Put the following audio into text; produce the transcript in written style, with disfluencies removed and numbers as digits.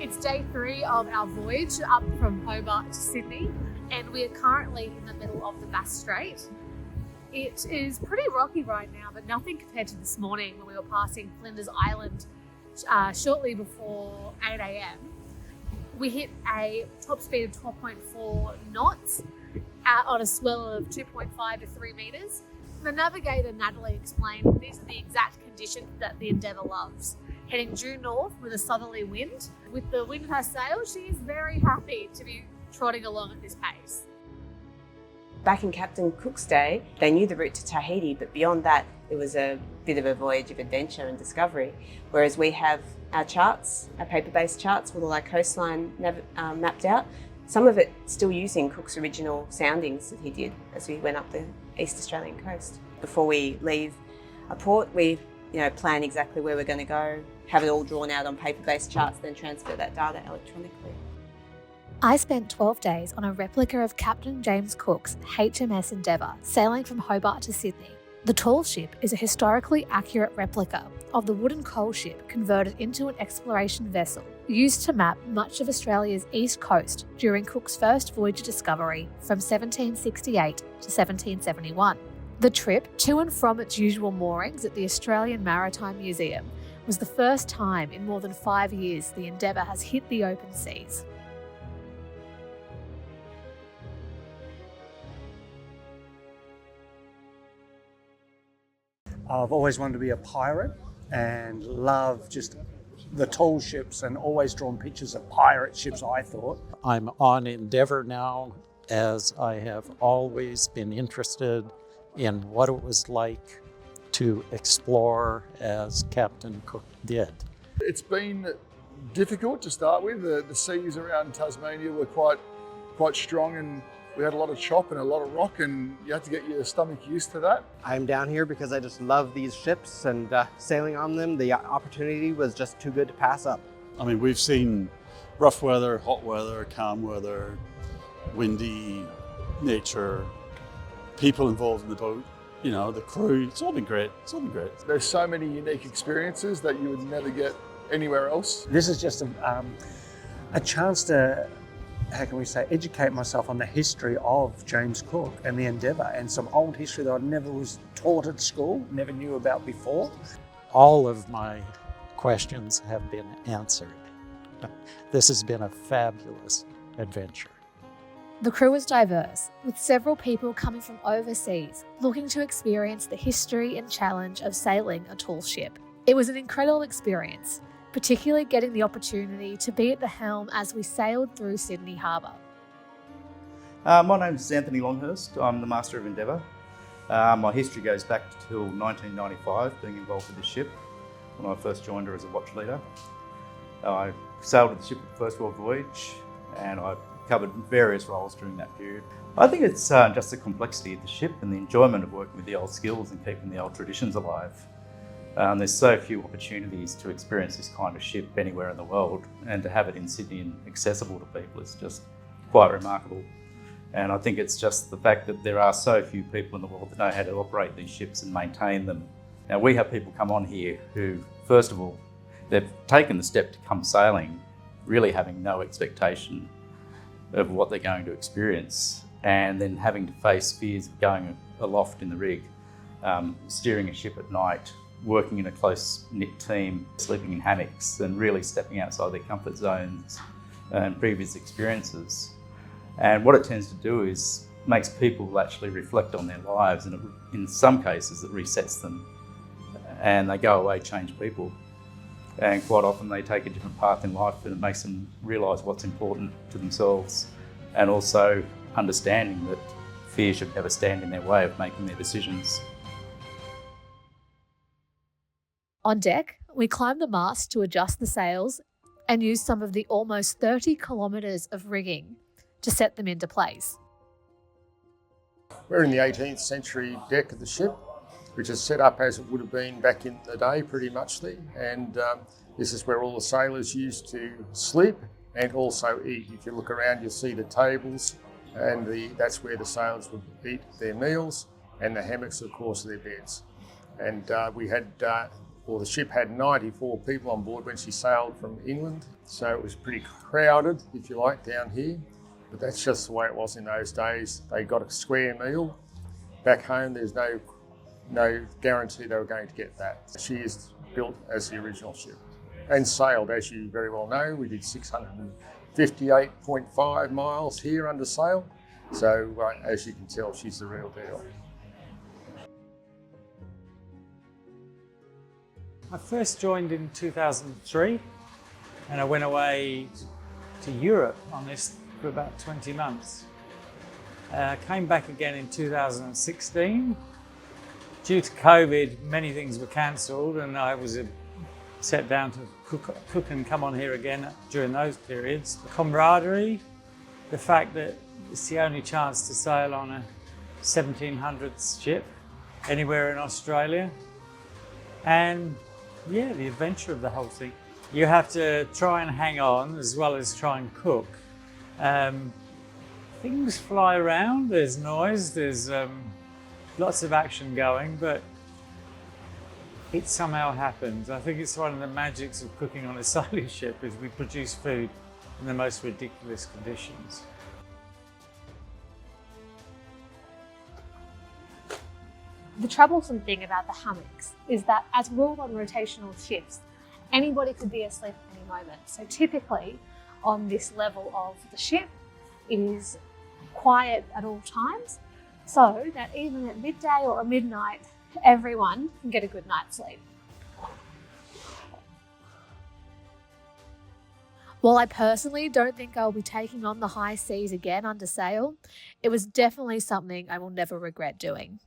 It's day 3 of our voyage up from Hobart to Sydney, and we are currently in the middle of the Bass Strait. It is pretty rocky right now, but nothing compared to this morning when we were passing Flinders Island shortly before 8 a.m. We hit a top speed of 12.4 knots on a swell of 2.5 to 3 metres. The navigator, Natalie, explained these are the exact conditions that the Endeavour loves. Heading due north with a southerly wind. With the wind at her sails, she is very happy to be trotting along at this pace. Back in Captain Cook's day, they knew the route to Tahiti, but beyond that, it was a bit of a voyage of adventure and discovery. Whereas we have our charts, our paper-based charts with all our coastline mapped out, some of it still using Cook's original soundings that he did as we went up the East Australian coast. Before we leave a port, we plan exactly where we're going to go, have it all drawn out on paper-based charts, then transfer that data electronically. I spent 12 days on a replica of Captain James Cook's HMS Endeavour sailing from Hobart to Sydney. The tall ship is a historically accurate replica of the wooden coal ship converted into an exploration vessel used to map much of Australia's east coast during Cook's first voyage of discovery from 1768 to 1771. The trip to and from its usual moorings at the Australian Maritime Museum was the first time in more than 5 years the Endeavour has hit the open seas. I've always wanted to be a pirate and love just the tall ships and always drawn pictures of pirate ships, I thought. I'm on Endeavour now, as I have always been interested in what it was like to explore as Captain Cook did. It's been difficult to start with. The seas around Tasmania were quite strong, and we had a lot of chop and a lot of rock, and you had to get your stomach used to that. I'm down here because I just love these ships and sailing on them. The opportunity was just too good to pass up. I mean, we've seen rough weather, hot weather, calm weather, windy nature, people involved in the boat, the crew. It's all been great. There's so many unique experiences that you would never get anywhere else. This is just a chance to, educate myself on the history of James Cook and the Endeavour, and some old history that I never was taught at school, never knew about before. All of my questions have been answered. This has been a fabulous adventure. The crew was diverse, with several people coming from overseas, looking to experience the history and challenge of sailing a tall ship. It was an incredible experience, particularly getting the opportunity to be at the helm as we sailed through Sydney Harbour. My name is Anthony Longhurst. I'm the Master of Endeavour. My history goes back to 1995, being involved with the ship when I first joined her as a watch leader. I sailed with the ship at the First World Voyage, and I covered various roles during that period. I think it's just the complexity of the ship and the enjoyment of working with the old skills and keeping the old traditions alive. There's so few opportunities to experience this kind of ship anywhere in the world, and to have it in Sydney and accessible to people is just quite remarkable. And I think it's just the fact that there are so few people in the world that know how to operate these ships and maintain them. Now, we have people come on here who, first of all, they've taken the step to come sailing, really having no expectation of what they're going to experience, and then having to face fears of going aloft in the rig, steering a ship at night, working in a close-knit team, sleeping in hammocks, and really stepping outside their comfort zones and previous experiences. And what it tends to do is makes people actually reflect on their lives, and in some cases it resets them, and they go away changed people. And quite often they take a different path in life, and it makes them realise what's important to themselves, and also understanding that fear should never stand in their way of making their decisions. On deck, we climbed the mast to adjust the sails and used some of the almost 30 kilometres of rigging to set them into place. We're in the 18th century deck of the ship, which is set up as it would have been back in the day, pretty muchly. And this is where all the sailors used to sleep and also eat. If you look around, you'll see the tables, and that's where the sailors would eat their meals, and the hammocks, of course, are their beds. And we had Well, the ship had 94 people on board when she sailed from England, so it was pretty crowded, if you like, down here. But that's just the way it was in those days. They got a square meal. Back home, there's no guarantee they were going to get that. She is built as the original ship and sailed, as you very well know. We did 658.5 miles here under sail. So as you can tell, she's the real deal. I first joined in 2003 and I went away to Europe on this for about 20 months. Came back again in 2016. Due to COVID, many things were cancelled and I was set down to cook and come on here again during those periods. The camaraderie, the fact that it's the only chance to sail on a 1700s ship anywhere in Australia, and yeah, the adventure of the whole thing. You have to try and hang on as well as try and cook. Things fly around, there's noise, there's lots of action going, but it somehow happens. I think it's one of the magics of cooking on a sailing ship is we produce food in the most ridiculous conditions. The troublesome thing about the hammocks is that, as ruled on rotational shifts, anybody could be asleep at any moment. So typically on this level of the ship, it is quiet at all times, so that even at midday or at midnight, everyone can get a good night's sleep. While I personally don't think I'll be taking on the high seas again under sail, it was definitely something I will never regret doing.